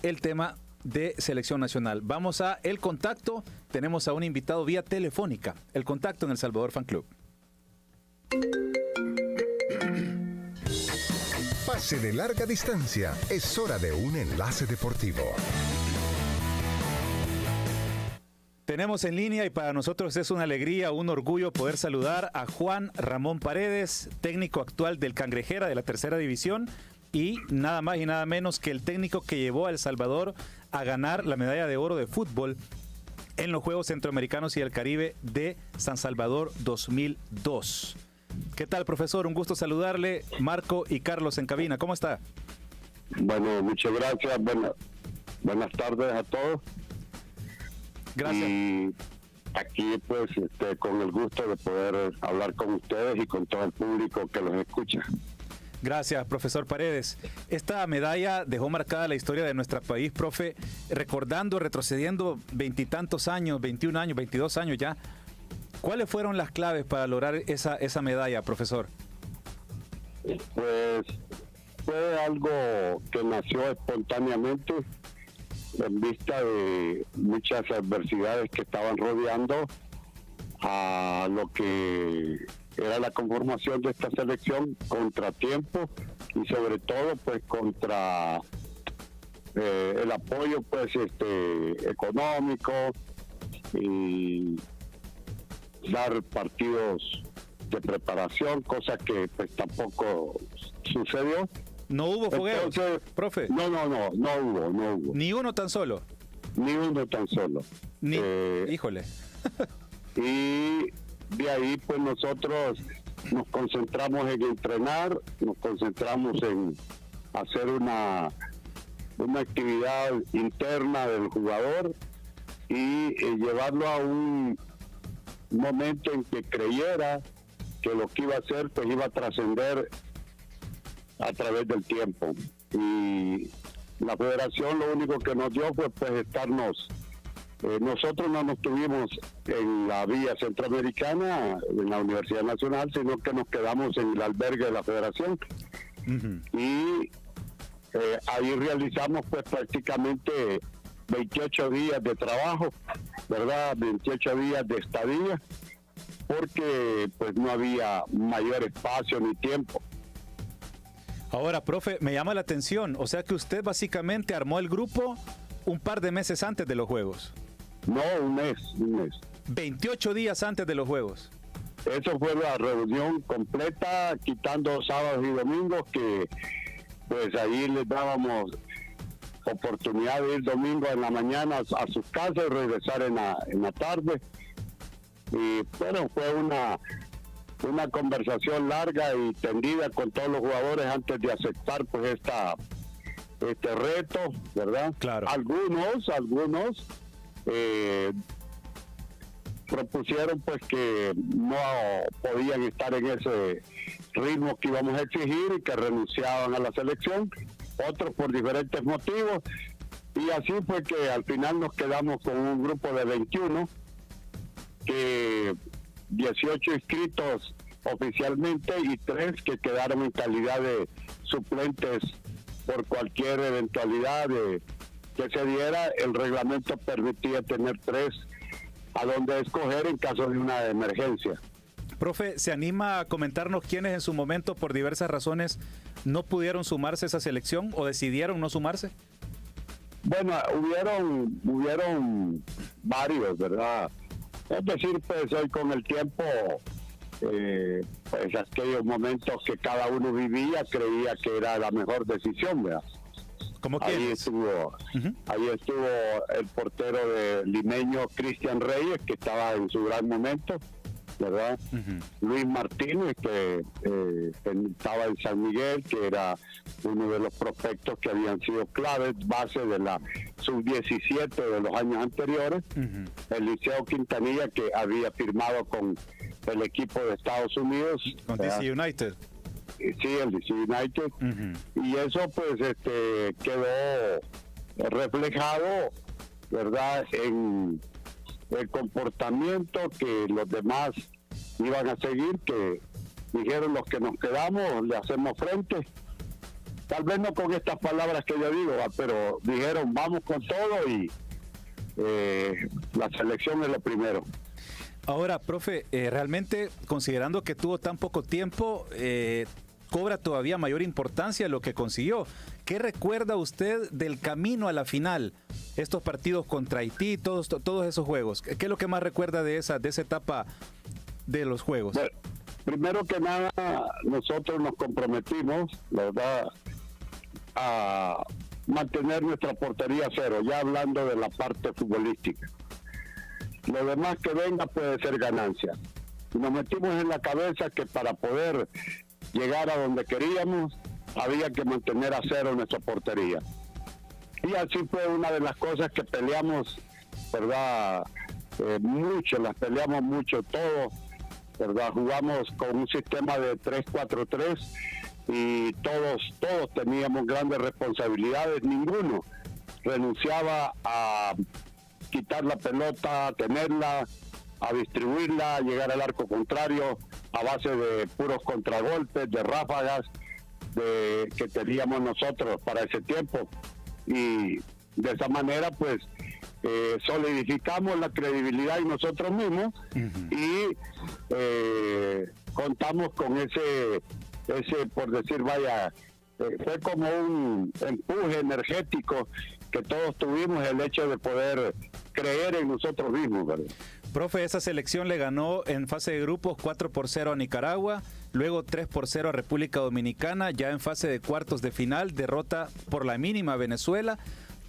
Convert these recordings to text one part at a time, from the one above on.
el tema de selección nacional. Vamos a el contacto. Tenemos a un invitado vía telefónica. El contacto en El Salvador Fan Club. Pase de larga distancia. Es hora de un enlace deportivo. Tenemos en línea y para nosotros es una alegría, un orgullo poder saludar a Juan Ramón Paredes, técnico actual del Cangrejera de la Tercera División y nada más y nada menos que el técnico que llevó a El Salvador a ganar la medalla de oro de fútbol en los Juegos Centroamericanos y del Caribe de San Salvador 2002. ¿Qué tal, profesor? Un gusto saludarle. Marco y Carlos en cabina. ¿Cómo está? Bueno, muchas gracias. Buenas tardes a todos. Gracias. Y aquí, pues, con el gusto de poder hablar con ustedes y con todo el público que los escucha. Gracias, profesor Paredes. Esta medalla dejó marcada la historia de nuestro país, profe, recordando, retrocediendo veintitantos años, 21 años, 22 años ya. ¿Cuáles fueron las claves para lograr esa medalla, profesor? Pues fue algo que nació espontáneamente en vista de muchas adversidades que estaban rodeando a lo que era la conformación de esta selección, contratiempo y sobre todo pues contra el apoyo pues económico y dar partidos de preparación, cosa que pues tampoco sucedió. ¿No hubo fogueos, Entonces, profe? No hubo. ¿Ni uno tan solo? Ni uno tan solo. Híjole. Y de ahí pues nosotros nos concentramos en entrenar, nos concentramos en hacer una actividad interna del jugador y llevarlo a un momento en que creyera que lo que iba a hacer pues iba a trascender a través del tiempo. Y la federación lo único que nos dio fue pues estarnos, nosotros no nos tuvimos en la vía centroamericana, en la Universidad Nacional, sino que nos quedamos en el albergue de la federación. Uh-huh. Y ahí realizamos pues prácticamente 28 días de trabajo, ¿verdad? 28 días de estadía, porque pues no había mayor espacio ni tiempo. Ahora, profe, me llama la atención, o sea que usted básicamente armó el grupo un par de meses antes de los Juegos. No, un mes. 28 días antes de los Juegos. Eso fue la reunión completa, quitando sábados y domingos, que pues ahí les dábamos oportunidad de ir domingo en la mañana a sus casas y regresar en la tarde. Y bueno, fue una conversación larga y tendida con todos los jugadores antes de aceptar pues este reto, ¿verdad? Claro. Algunos propusieron pues que no podían estar en ese ritmo que íbamos a exigir y que renunciaban a la selección, otros por diferentes motivos, y así fue que al final nos quedamos con un grupo de 21, que 18 inscritos oficialmente y 3 que quedaron en calidad de suplentes por cualquier eventualidad que se diera. El reglamento permitía tener 3 a donde escoger en caso de una emergencia. Profe, ¿se anima a comentarnos quiénes en su momento por diversas razones no pudieron sumarse a esa selección o decidieron no sumarse? Bueno, hubieron varios, ¿verdad? Es decir, pues hoy con el tiempo, pues aquellos momentos que cada uno vivía creía que era la mejor decisión, ¿verdad? ¿Cómo que? Ahí estuvo el portero de limeño Cristian Reyes, que estaba en su gran momento, ¿verdad? Uh-huh. Luis Martínez, que estaba en San Miguel, que era uno de los prospectos que habían sido claves, base de la sub-17 de los años anteriores. Uh-huh. Eliseo Quintanilla, que había firmado con el equipo de Estados Unidos. Con DC United. Sí, el DC United. Uh-huh. Y eso pues quedó reflejado, ¿verdad?, en el comportamiento que los demás iban a seguir, que dijeron: los que nos quedamos le hacemos frente. tal vez no con estas palabras que yo digo, pero dijeron vamos con todo y la selección es lo primero. Ahora, profe, realmente considerando que tuvo tan poco tiempo, cobra todavía mayor importancia lo que consiguió. ¿Qué recuerda usted del camino a la final? Estos partidos contra Haití, todos esos juegos. ¿Qué es lo que más recuerda de esa etapa de los juegos? Bueno, primero que nada, nosotros nos comprometimos, la verdad, a mantener nuestra portería cero, ya hablando de la parte futbolística. Lo demás que venga puede ser ganancia. Y nos metimos en la cabeza que para poder llegar a donde queríamos, había que mantener a cero nuestra portería. Y así fue una de las cosas que peleamos, ¿verdad? Mucho, las peleamos mucho todos, ¿verdad? Jugamos con un sistema de 3-4-3 y todos teníamos grandes responsabilidades, ninguno renunciaba a quitar la pelota, a tenerla, a distribuirla, a llegar al arco contrario a base de puros contragolpes, de ráfagas que teníamos nosotros para ese tiempo, y de esa manera pues solidificamos la credibilidad en nosotros mismos. Y contamos con ese por decir vaya, fue como un empuje energético que todos tuvimos, el hecho de poder creer en nosotros mismos, ¿verdad? Profe, esa selección le ganó en fase de grupos 4-0 a Nicaragua, luego 3-0 a República Dominicana, ya en fase de cuartos de final, derrota por la mínima a Venezuela,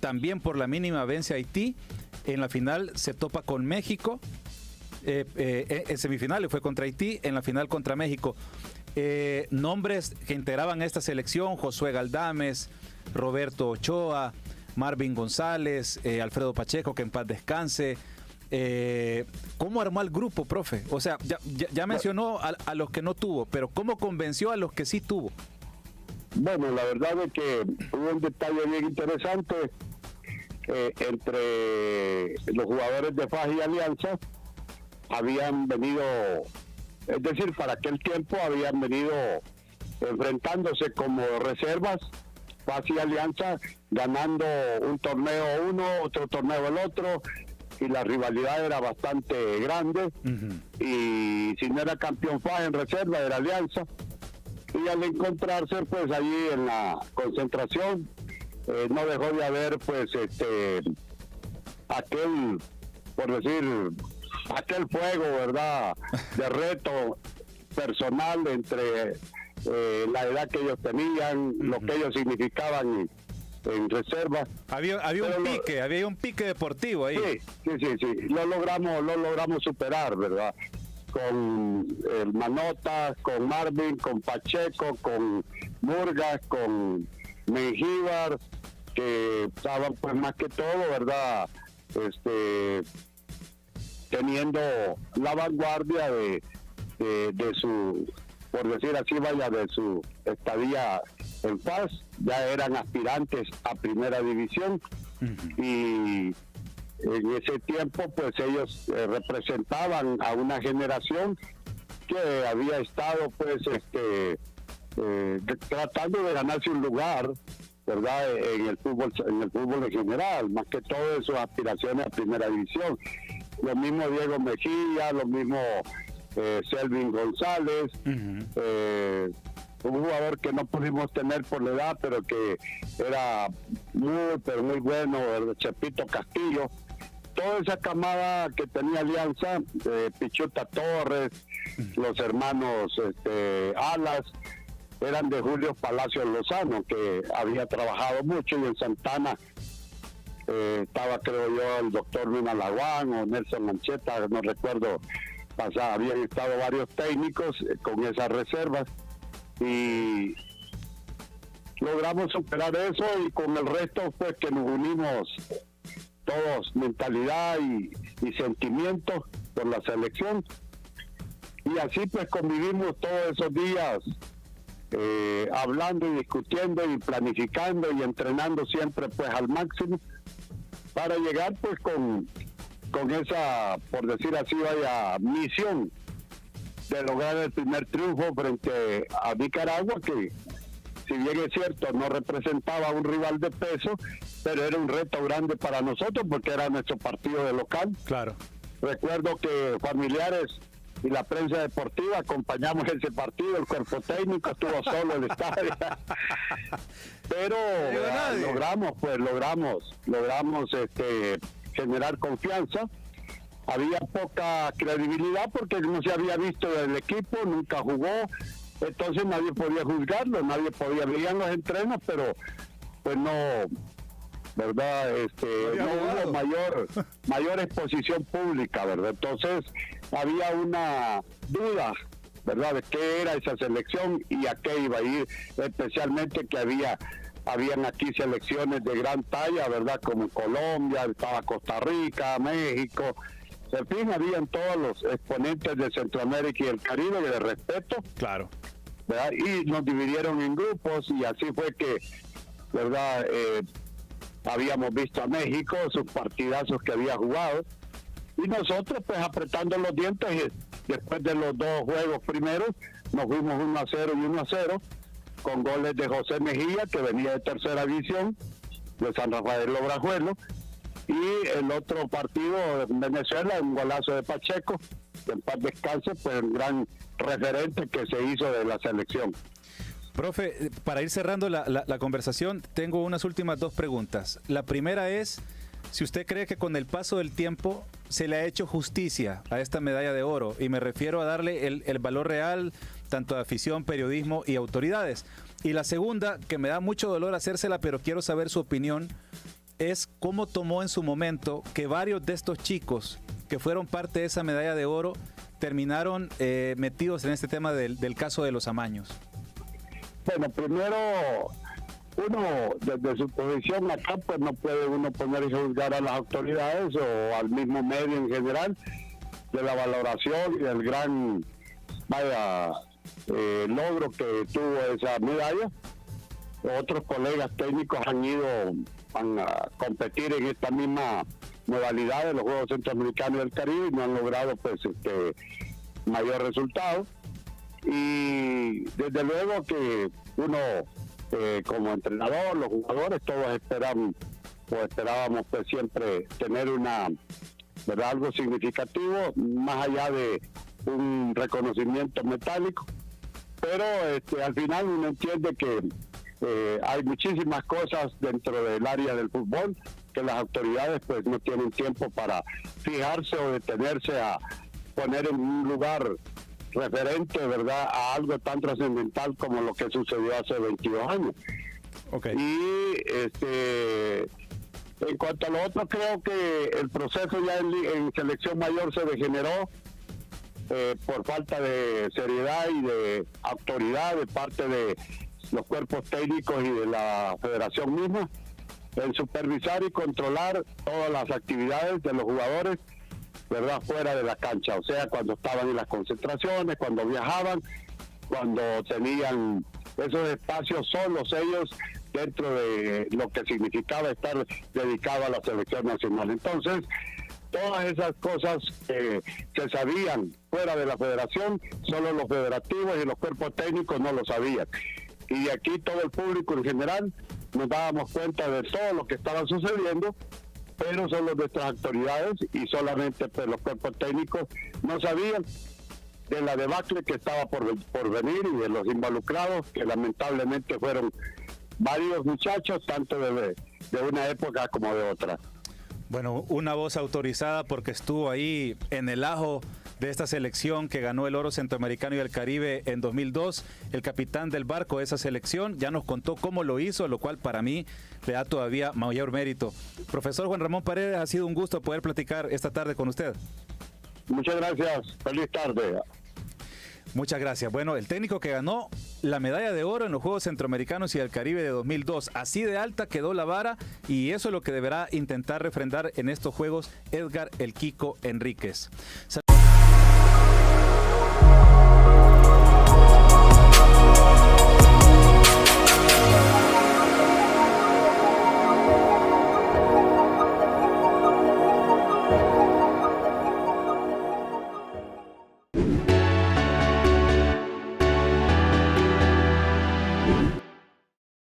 también por la mínima vence a Haití, en la final se topa con México, en semifinales fue contra Haití, en la final contra México. Nombres que integraban esta selección: Josué Galdames, Roberto Ochoa, Marvin González, Alfredo Pacheco, que en paz descanse. ¿Cómo armó el grupo, profe? O sea, ya mencionó a los que no tuvo, pero ¿cómo convenció a los que sí tuvo? Bueno, la verdad es que hubo un detalle bien interesante entre los jugadores de FAS y Alianza. Habían venido, es decir, para aquel tiempo habían venido enfrentándose como reservas, FAS y Alianza, ganando un torneo uno, otro torneo el otro, y la rivalidad era bastante grande. Y si no era campeón FAS en reserva, era Alianza. Y al encontrarse pues allí en la concentración, no dejó de haber pues aquel, por decir, aquel fuego, ¿verdad?, de reto personal entre la edad que ellos tenían, lo que ellos significaban en reserva. Había un pique deportivo ahí. Sí, lo logramos superar, ¿verdad? Con el Manota, con Marvin, con Pacheco, con Murgas, con Mengíbar, que estaban pues más que todo, ¿verdad?, teniendo la vanguardia de su, por decir así, vaya, de su estadía en FAS. Ya eran aspirantes a primera división. Y en ese tiempo pues ellos representaban a una generación que había estado pues tratando de ganarse un lugar, ¿verdad?, en el fútbol en general, más que todo en sus aspiraciones a primera división. Lo mismo Diego Mejía, lo mismo Selvin González, un jugador que no pudimos tener por la edad, pero que era pero muy bueno, el Chepito Castillo. Toda esa camada que tenía Alianza, Pichuta Torres, los hermanos Alas, eran de Julio Palacios Lozano, que había trabajado mucho, y en Santana estaba, creo yo, el doctor Luna Laguán o Nelson Mancheta, no recuerdo, habían estado varios técnicos con esas reservas, y logramos superar eso, y con el resto pues que nos unimos todos, mentalidad y sentimientos por la selección, y así pues convivimos todos esos días hablando y discutiendo y planificando y entrenando siempre pues al máximo para llegar pues con esa, por decir así, vaya, misión de lograr el primer triunfo frente a Nicaragua, que si bien es cierto, no representaba a un rival de peso, pero era un reto grande para nosotros porque era nuestro partido de local. Claro. Recuerdo que familiares y la prensa deportiva acompañamos ese partido, el cuerpo técnico estuvo solo en el estadio. Pero logramos generar confianza. Había poca credibilidad porque no se había visto del equipo, nunca jugó, entonces nadie podía juzgarlo, nadie podía, veían los entrenos, pero pues no, ¿verdad? No hubo mayor exposición pública, ¿verdad? Entonces había una duda, ¿verdad?, de qué era esa selección y a qué iba a ir, especialmente que habían aquí selecciones de gran talla, ¿verdad?, como Colombia, estaba Costa Rica, México, en fin, habían todos los exponentes de Centroamérica y el Caribe de respeto. Claro. ¿Verdad? Y nos dividieron en grupos y así fue que, ¿verdad?, habíamos visto a México, sus partidazos que había jugado, y nosotros pues apretando los dientes, después de los dos juegos primeros, nos fuimos 1-0 y 1-0, con goles de José Mejía, que venía de tercera división, de San Rafael Lobrajuelo, y el otro partido en Venezuela, un golazo de Pacheco, que en paz descanse, pues un gran referente que se hizo de la selección. Profe, para ir cerrando la conversación, tengo unas últimas dos preguntas. La primera es, si usted cree que con el paso del tiempo se le ha hecho justicia a esta medalla de oro, y me refiero a darle el valor real, tanto a afición, periodismo y autoridades. Y la segunda, que me da mucho dolor hacérsela, pero quiero saber su opinión, es cómo tomó en su momento que varios de estos chicos que fueron parte de esa medalla de oro terminaron metidos en este tema del caso de los amaños. Bueno, primero, uno desde su posición acá, pues no puede uno poner y juzgar a las autoridades o al mismo medio en general de la valoración y del gran logro que tuvo esa medalla. Otros colegas técnicos van a competir en esta misma modalidad de los Juegos Centroamericanos del Caribe y no han logrado pues mayor resultado. Y desde luego que uno como entrenador, los jugadores, todos esperábamos pues siempre tener ¿verdad?, algo significativo más allá de un reconocimiento metálico, pero al final uno entiende que hay muchísimas cosas dentro del área del fútbol que las autoridades pues no tienen tiempo para fijarse o detenerse a poner en un lugar referente, ¿verdad?, a algo tan trascendental como lo que sucedió hace 22 años. Okay. Y en cuanto a lo otro, creo que el proceso ya en selección mayor se degeneró por falta de seriedad y de autoridad de parte de los cuerpos técnicos y de la federación misma, en supervisar y controlar todas las actividades de los jugadores, ¿verdad?, fuera de la cancha, o sea, cuando estaban en las concentraciones, cuando viajaban, cuando tenían esos espacios solos ellos dentro de lo que significaba estar dedicado a la selección nacional. Entonces, todas esas cosas que se sabían fuera de la federación, solo los federativos y los cuerpos técnicos no lo sabían. Y de aquí todo el público en general nos dábamos cuenta de todo lo que estaba sucediendo, pero solo nuestras autoridades y solamente pues, los cuerpos técnicos no sabían de la debacle que estaba por venir y de los involucrados, que lamentablemente fueron varios muchachos, tanto de una época como de otra. Bueno, una voz autorizada porque estuvo ahí en el ajo de esta selección que ganó el oro centroamericano y el Caribe en 2002, el capitán del barco de esa selección, ya nos contó cómo lo hizo, lo cual para mí le da todavía mayor mérito. Profesor Juan Ramón Paredes, ha sido un gusto poder platicar esta tarde con usted. Muchas gracias, feliz tarde. Muchas gracias. Bueno, el técnico que ganó la medalla de oro en los Juegos Centroamericanos y del Caribe de 2002, así de alta quedó la vara y eso es lo que deberá intentar refrendar en estos Juegos Edgar El Kiko Enríquez.